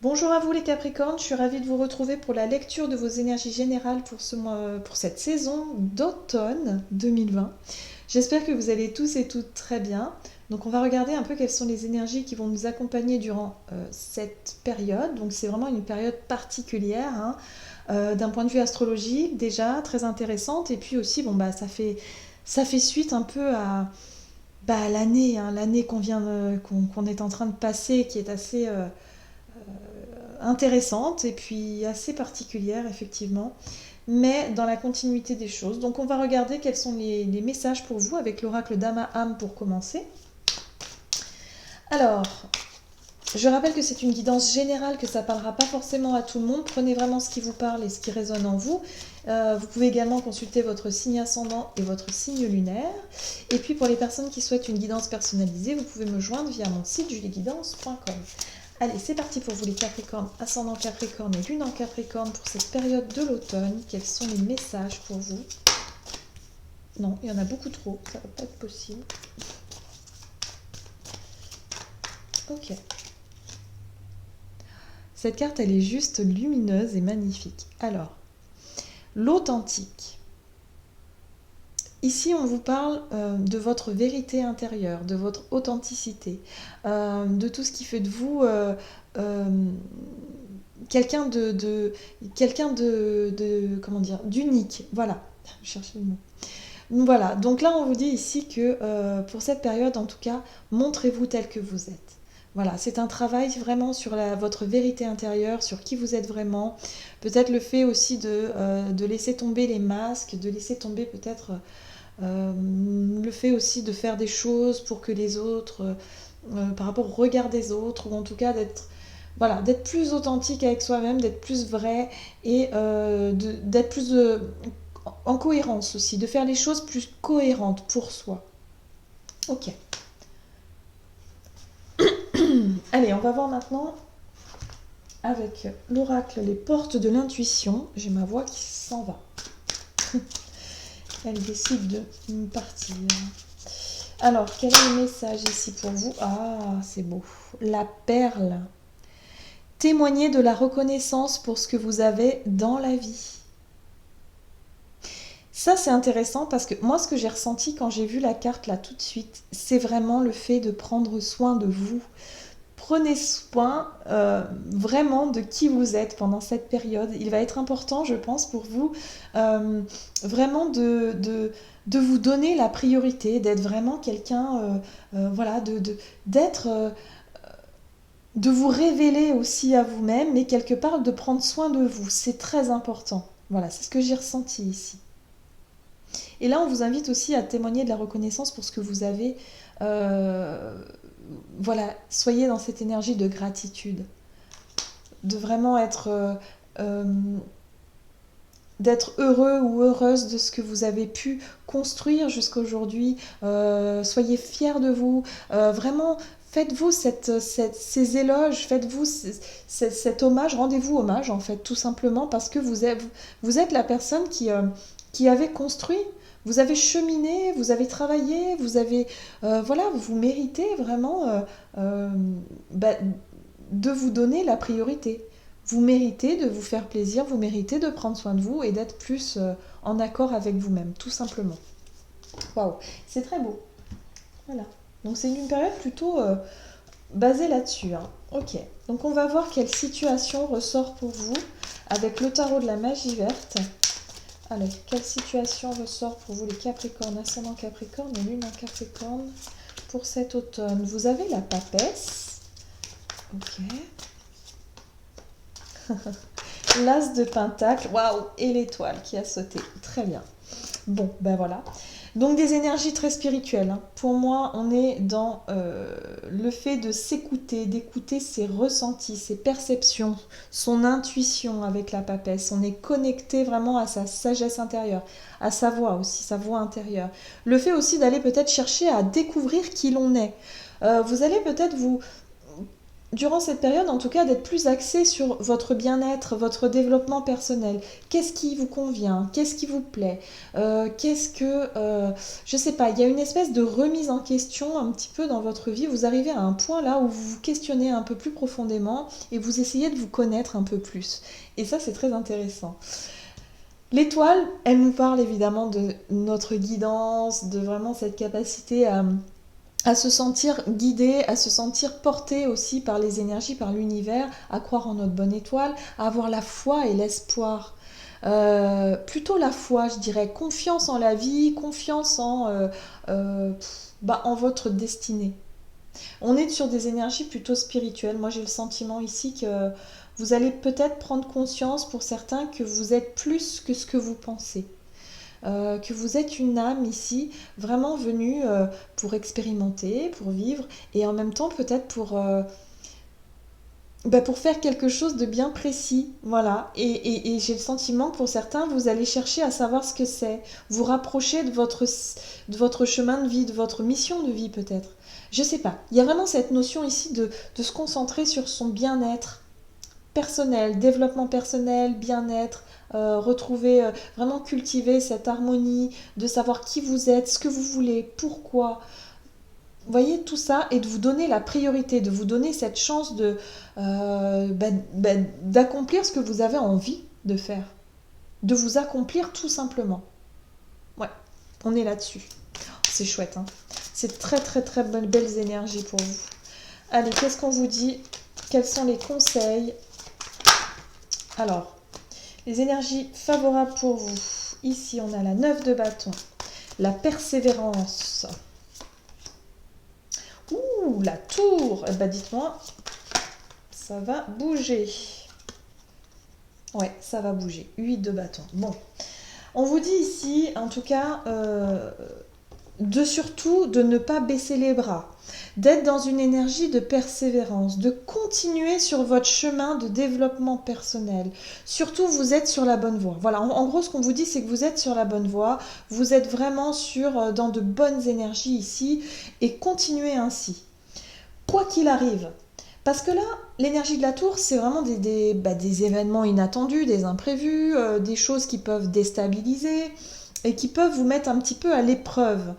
Bonjour à vous les Capricornes, je suis ravie de vous retrouver pour la lecture de vos énergies générales pour ce mois, pour cette saison d'automne 2020. J'espère que vous allez tous et toutes très bien. Donc on va regarder un peu quelles sont les énergies qui vont nous accompagner durant cette période. Donc c'est vraiment une période particulière, hein, d'un point de vue astrologique déjà, très intéressante. Et puis aussi, bon, bah, ça fait suite un peu à l'année, hein, l'année qu'on est en train de passer, qui est assez intéressante et puis assez particulière effectivement, mais dans la continuité des choses. Donc on va regarder quels sont les messages pour vous avec l'oracle d'Ama Am pour commencer. Alors, je rappelle que c'est une guidance générale, que ça ne parlera pas forcément à tout le monde. Prenez vraiment ce qui vous parle et ce qui résonne en vous. Vous pouvez également consulter votre signe ascendant et votre signe lunaire. Et puis pour les personnes qui souhaitent une guidance personnalisée, vous pouvez me joindre via mon site julieguidance.com. Allez, c'est parti pour vous les Capricornes, ascendant Capricorne et lune en Capricorne pour cette période de l'automne. Quels sont les messages pour vous? Non, il y en a beaucoup trop, ça ne va pas être possible. Ok. Cette carte, elle est juste lumineuse et magnifique. Alors, l'authentique. Ici, on vous parle de votre vérité intérieure, de votre authenticité, de tout ce qui fait de vous quelqu'un comment dire, d'unique. Voilà, je cherchais le mot. Voilà, donc là on vous dit ici que pour cette période en tout cas, montrez-vous tel que vous êtes. Voilà, c'est un travail vraiment sur votre vérité intérieure, sur qui vous êtes vraiment. Peut-être le fait aussi de laisser tomber les masques, de laisser tomber peut-être le fait aussi de faire des choses pour que les autres, par rapport au regard des autres, ou en tout cas d'être voilà, d'être plus authentique avec soi-même, d'être plus vrai et d'être plus en cohérence aussi, de faire les choses plus cohérentes pour soi. Ok. Allez, on va voir maintenant avec l'oracle les portes de l'intuition. J'ai ma voix qui s'en va. Elle décide de partir. Alors, quel est le message ici pour vous? Ah, c'est beau. La perle. Témoignez de la reconnaissance pour ce que vous avez dans la vie. Ça, c'est intéressant parce que moi, ce que j'ai ressenti quand j'ai vu la carte là tout de suite, c'est vraiment le fait de prendre soin de vous. Prenez soin vraiment de qui vous êtes pendant cette période. Il va être important, je pense, pour vous, vraiment de vous donner la priorité, d'être vraiment quelqu'un, voilà, d'être, de vous révéler aussi à vous-même, mais quelque part de prendre soin de vous. C'est très important. Voilà, c'est ce que j'ai ressenti ici. Et là, on vous invite aussi à témoigner de la reconnaissance pour ce que vous avez. Voilà, soyez dans cette énergie de gratitude, de vraiment être, d'être heureux ou heureuse de ce que vous avez pu construire jusqu'à aujourd'hui. Soyez fiers de vous. Vraiment, faites-vous ces éloges, faites-vous cet hommage, rendez-vous hommage en fait, tout simplement parce que vous êtes la personne qui avait construit. Vous avez cheminé, vous avez travaillé, vous avez... voilà, vous méritez vraiment bah, de vous donner la priorité. Vous méritez de vous faire plaisir, vous méritez de prendre soin de vous et d'être plus en accord avec vous-même, tout simplement. Waouh, c'est très beau. Voilà. Donc c'est une période plutôt basée là-dessus, hein. Ok. Donc on va voir quelle situation ressort pour vous avec le tarot de la magie verte. Allez, quelle situation ressort pour vous les Capricornes, ascendant Capricorne et lune en Capricorne pour cet automne? Vous avez la papesse. Ok. L'as de pentacle. Waouh. Et l'étoile qui a sauté. Très bien. Bon, ben voilà. Donc des énergies très spirituelles, hein. Pour moi, on est dans le fait de s'écouter, d'écouter ses ressentis, ses perceptions, son intuition avec la papesse. On est connecté vraiment à sa sagesse intérieure, à sa voix aussi, sa voix intérieure. Le fait aussi d'aller peut-être chercher à découvrir qui l'on est. Vous allez peut-être durant cette période, en tout cas, d'être plus axé sur votre bien-être, votre développement personnel. Qu'est-ce qui vous convient? Qu'est-ce qui vous plaît? Je sais pas, il y a une espèce de remise en question un petit peu dans votre vie. Vous arrivez à un point là où vous vous questionnez un peu plus profondément et vous essayez de vous connaître un peu plus. Et ça, c'est très intéressant. L'étoile, elle nous parle évidemment de notre guidance, de vraiment cette capacité à se sentir guidé, à se sentir porté aussi par les énergies, par l'univers, à croire en notre bonne étoile, à avoir la foi et l'espoir. Plutôt la foi, je dirais, confiance en la vie, confiance en votre destinée. On est sur des énergies plutôt spirituelles. Moi, j'ai le sentiment ici que vous allez peut-être prendre conscience pour certains que vous êtes plus que ce que vous pensez. Que vous êtes une âme ici, vraiment venue pour expérimenter, pour vivre, et en même temps peut-être pour faire quelque chose de bien précis. Voilà. Et j'ai le sentiment que pour certains, vous allez chercher à savoir ce que c'est, vous rapprocher de votre chemin de vie, de votre mission de vie peut-être. Je sais pas. Il y a vraiment cette notion ici de se concentrer sur son bien-être personnel, développement personnel, bien-être, retrouver, vraiment cultiver cette harmonie, de savoir qui vous êtes, ce que vous voulez, pourquoi. Vous voyez tout ça et de vous donner la priorité, de vous donner cette chance d'accomplir ce que vous avez envie de faire, de vous accomplir tout simplement. Ouais, on est là-dessus. C'est chouette, hein. C'est très très très belles énergies pour vous. Allez, qu'est-ce qu'on vous dit? Quels sont les conseils? Alors, les énergies favorables pour vous. Ici, on a la 9 de bâton, la persévérance. Ouh, la tour. Eh ben, dites-moi, ça va bouger. Ouais, ça va bouger. 8 de bâton. Bon, on vous dit ici, en tout cas, surtout de ne pas baisser les bras, d'être dans une énergie de persévérance, de continuer sur votre chemin de développement personnel. Surtout, vous êtes sur la bonne voie. Voilà, en gros, ce qu'on vous dit, c'est que vous êtes sur la bonne voie, vous êtes vraiment dans de bonnes énergies ici, et continuez ainsi, quoi qu'il arrive. Parce que là, l'énergie de la tour, c'est vraiment des événements inattendus, des imprévus, des choses qui peuvent déstabiliser et qui peuvent vous mettre un petit peu à l'épreuve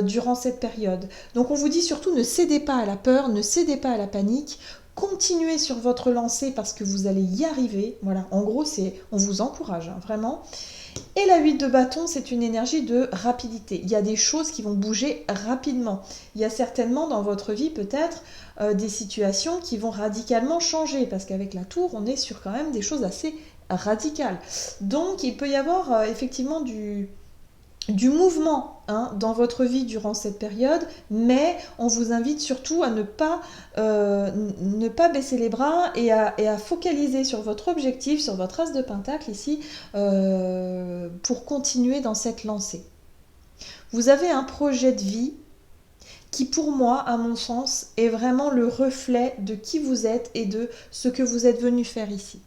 durant cette période. Donc on vous dit surtout ne cédez pas à la peur, ne cédez pas à la panique, continuez sur votre lancée parce que vous allez y arriver. Voilà, en gros, on vous encourage, hein, vraiment. Et la 8 de bâton, c'est une énergie de rapidité. Il y a des choses qui vont bouger rapidement. Il y a certainement dans votre vie peut-être des situations qui vont radicalement changer, parce qu'avec la tour, on est sur quand même des choses assez radicales. Donc il peut y avoir effectivement du mouvement, hein, dans votre vie durant cette période, mais on vous invite surtout à ne pas baisser les bras et à focaliser sur votre objectif, sur votre as de pentacle ici, pour continuer dans cette lancée. Vous avez un projet de vie qui pour moi, à mon sens, est vraiment le reflet de qui vous êtes et de ce que vous êtes venu faire ici.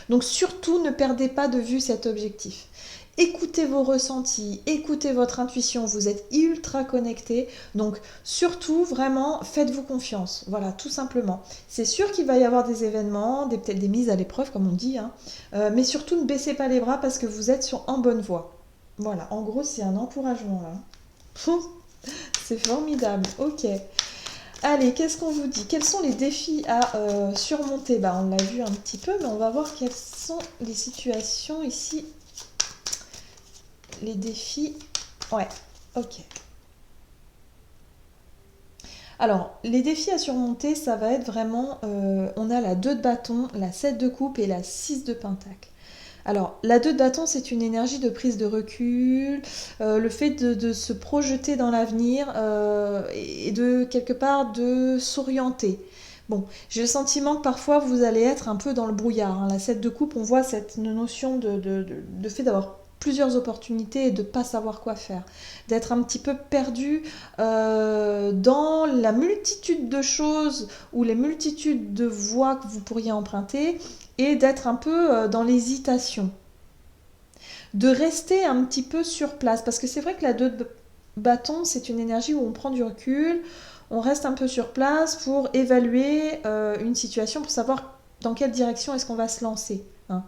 Donc surtout, ne perdez pas de vue cet objectif. Écoutez vos ressentis, écoutez votre intuition, vous êtes ultra connecté, donc surtout vraiment faites-vous confiance, voilà, tout simplement. C'est sûr qu'il va y avoir des événements, peut-être des mises à l'épreuve comme on dit, hein, mais surtout ne baissez pas les bras parce que vous êtes en bonne voie. Voilà, en gros c'est un encouragement là. C'est formidable, ok. Allez, qu'est-ce qu'on vous dit? Quels sont les défis à surmonter? On l'a vu un petit peu, mais on va voir quelles sont les situations ici. Les défis, ouais, ok. Alors, les défis à surmonter, ça va être vraiment, on a la 2 de bâton, la 7 de coupe et la 6 de pentacle. Alors, la 2 de bâton, c'est une énergie de prise de recul, le fait de se projeter dans l'avenir et de, quelque part, de s'orienter. Bon, j'ai le sentiment que parfois vous allez être un peu dans le brouillard, hein. La 7 de coupe, on voit cette notion de fait d'avoir plusieurs opportunités et de ne pas savoir quoi faire, d'être un petit peu perdu dans la multitude de choses ou les multitudes de voies que vous pourriez emprunter et d'être un peu dans l'hésitation, de rester un petit peu sur place, parce que c'est vrai que la 2 de bâton, c'est une énergie où on prend du recul, on reste un peu sur place pour évaluer une situation, pour savoir dans quelle direction est-ce qu'on va se lancer, hein.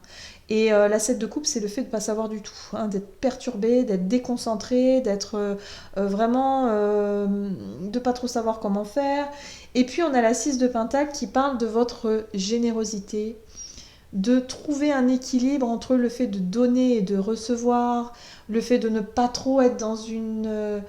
Et la 7 de coupe, c'est le fait de ne pas savoir du tout, hein, d'être perturbé, d'être déconcentré, d'être vraiment... de pas trop savoir comment faire. Et puis on a la 6 de pentacle qui parle de votre générosité, de trouver un équilibre entre le fait de donner et de recevoir, le fait de ne pas trop être dans une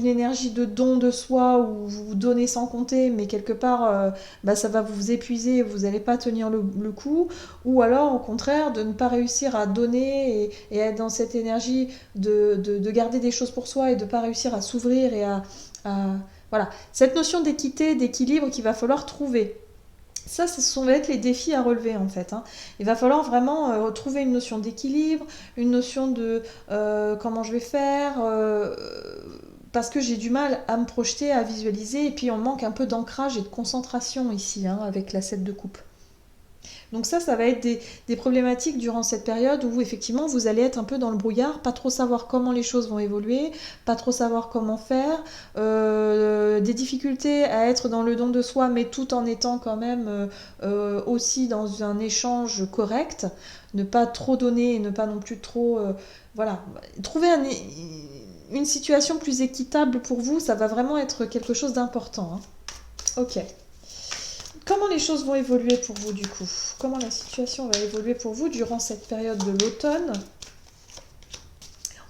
énergie de don de soi où vous donnez sans compter, mais quelque part ça va vous épuiser, vous n'allez pas tenir le coup, ou alors au contraire de ne pas réussir à donner et être dans cette énergie de garder des choses pour soi et de ne pas réussir à s'ouvrir et voilà, cette notion d'équité, d'équilibre qu'il va falloir trouver. Ça, ce va être les défis à relever en fait, hein. Il va falloir vraiment trouver une notion d'équilibre, une notion de comment je vais faire, parce que j'ai du mal à me projeter, à visualiser, et puis on manque un peu d'ancrage et de concentration ici, hein, avec la 7 de coupe. Donc ça va être des problématiques durant cette période où effectivement vous allez être un peu dans le brouillard, pas trop savoir comment les choses vont évoluer, pas trop savoir comment faire, des difficultés à être dans le don de soi, mais tout en étant quand même aussi dans un échange correct, ne pas trop donner et ne pas non plus trop... voilà, trouver une situation plus équitable pour vous, ça va vraiment être quelque chose d'important, hein. Ok. Comment les choses vont évoluer pour vous du coup? Comment la situation va évoluer pour vous durant cette période de l'automne?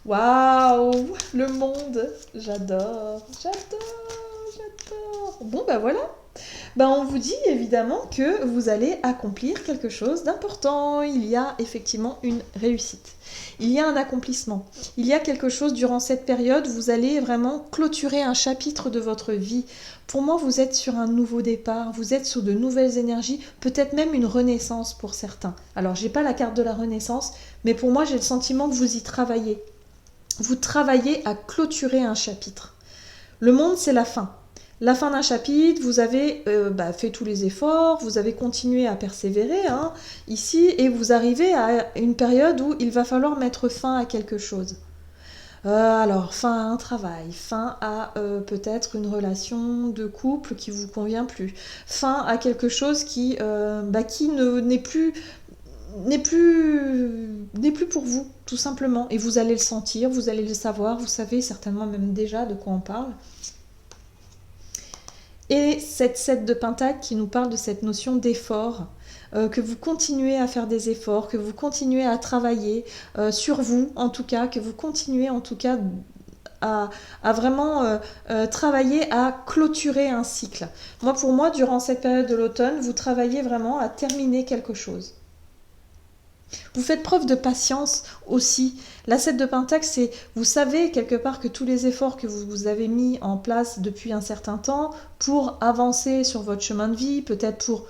Waouh! Le monde! J'adore! J'adore! J'adore! Bon ben voilà! On vous dit évidemment que vous allez accomplir quelque chose d'important. Il y a effectivement une réussite. Il y a un accomplissement. Il y a quelque chose durant cette période. Vous allez vraiment clôturer un chapitre de votre vie. Pour moi, vous êtes sur un nouveau départ. Vous êtes sur de nouvelles énergies. Peut-être même une renaissance pour certains. Alors, j'ai pas la carte de la renaissance, mais pour moi, j'ai le sentiment que vous y travaillez. Vous travaillez à clôturer un chapitre. Le monde, c'est la fin. La fin d'un chapitre, vous avez fait tous les efforts, vous avez continué à persévérer ici, et vous arrivez à une période où il va falloir mettre fin à quelque chose. Alors, fin à un travail, fin à peut-être une relation de couple qui vous convient plus, fin à quelque chose qui n'est plus pour vous, tout simplement. Et vous allez le sentir, vous allez le savoir, vous savez certainement même déjà de quoi on parle. Et cette 7 de pentacle qui nous parle de cette notion d'effort, que vous continuez à faire des efforts, que vous continuez à travailler sur vous en tout cas, que vous continuez en tout cas à vraiment travailler à clôturer un cycle. Pour moi, durant cette période de l'automne, vous travaillez vraiment à terminer quelque chose. Vous faites preuve de patience aussi. La 7 de pentacle, c'est, vous savez quelque part que tous les efforts que vous avez mis en place depuis un certain temps pour avancer sur votre chemin de vie, peut-être pour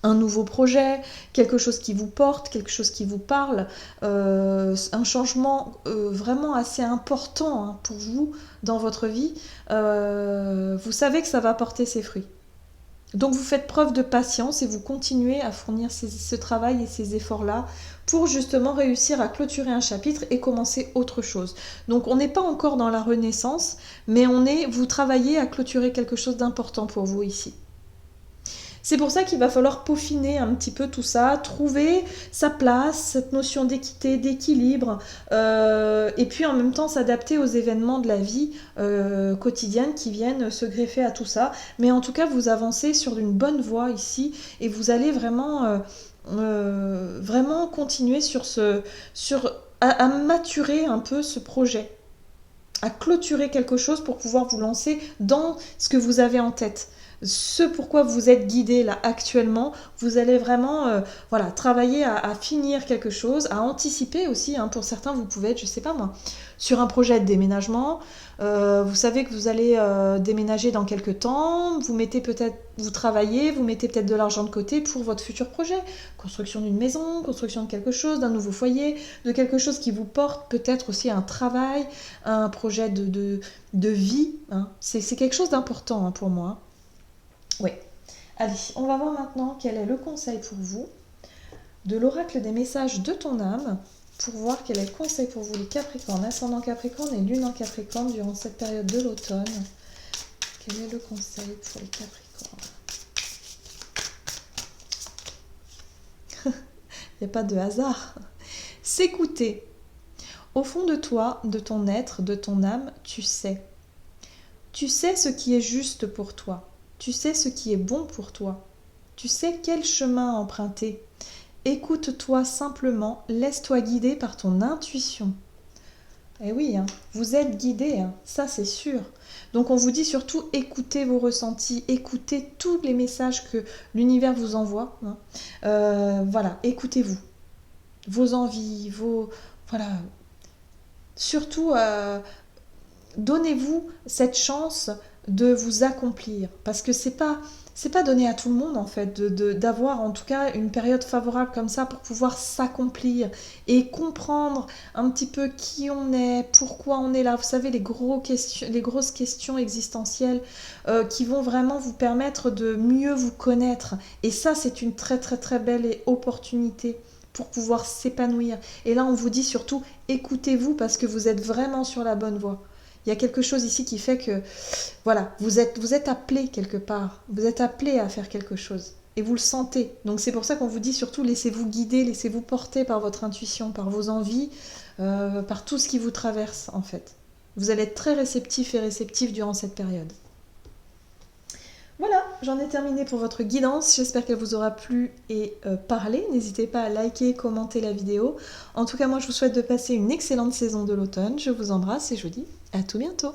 un nouveau projet, quelque chose qui vous porte, quelque chose qui vous parle, un changement vraiment assez important pour vous dans votre vie, vous savez que ça va porter ses fruits. Donc vous faites preuve de patience et vous continuez à fournir ce travail et ces efforts-là pour justement réussir à clôturer un chapitre et commencer autre chose. Donc on n'est pas encore dans la renaissance, mais vous travaillez à clôturer quelque chose d'important pour vous ici. C'est pour ça qu'il va falloir peaufiner un petit peu tout ça, trouver sa place, cette notion d'équité, d'équilibre, et puis en même temps s'adapter aux événements de la vie quotidienne qui viennent se greffer à tout ça. Mais en tout cas, vous avancez sur une bonne voie ici et vous allez vraiment, vraiment continuer à maturer un peu ce projet, à clôturer quelque chose pour pouvoir vous lancer dans ce que vous avez en tête. Ce pourquoi vous êtes guidé là actuellement, vous allez vraiment travailler à finir quelque chose, à anticiper aussi, pour certains vous pouvez être, je sais pas moi, sur un projet de déménagement, vous savez que vous allez déménager dans quelques temps, vous travaillez, vous mettez peut-être de l'argent de côté pour votre futur projet, construction d'une maison, construction de quelque chose, d'un nouveau foyer, de quelque chose qui vous porte, peut-être aussi un travail, un projet de vie, c'est quelque chose d'important pour moi. Oui. Allez, on va voir maintenant quel est le conseil pour vous de l'oracle des messages de ton âme pour voir quel est le conseil pour vous les Capricornes, ascendant Capricorne et lune en Capricorne durant cette période de l'automne. Quel est le conseil pour les Capricornes? Il n'y a pas de hasard. S'écouter. Au fond de toi, de ton être, de ton âme, tu sais. Tu sais ce qui est juste pour toi. Tu sais ce qui est bon pour toi. Tu sais quel chemin emprunter. Écoute-toi simplement, laisse-toi guider par ton intuition. Eh oui, hein, vous êtes guidé, hein, ça c'est sûr. Donc on vous dit surtout écoutez vos ressentis, écoutez tous les messages que l'univers vous envoie. Hein. Voilà, écoutez-vous. Vos envies, vos... Voilà. Surtout, donnez-vous cette chance de vous accomplir. Parce que c'est pas donné à tout le monde en fait d'avoir en tout cas une période favorable comme ça pour pouvoir s'accomplir et comprendre un petit peu qui on est, pourquoi on est là. Vous savez, les grosses questions existentielles qui vont vraiment vous permettre de mieux vous connaître. Et ça, c'est une très très très belle opportunité pour pouvoir s'épanouir. Et là, on vous dit surtout, écoutez-vous parce que vous êtes vraiment sur la bonne voie. Il y a quelque chose ici qui fait que, voilà, vous êtes appelé quelque part. Vous êtes appelé à faire quelque chose. Et vous le sentez. Donc c'est pour ça qu'on vous dit surtout, laissez-vous guider, laissez-vous porter par votre intuition, par vos envies, par tout ce qui vous traverse, en fait. Vous allez être très réceptif et réceptif durant cette période. Voilà, j'en ai terminé pour votre guidance. J'espère qu'elle vous aura plu et parlé. N'hésitez pas à liker, commenter la vidéo. En tout cas, moi, je vous souhaite de passer une excellente saison de l'automne. Je vous embrasse et je vous dis à tout bientôt.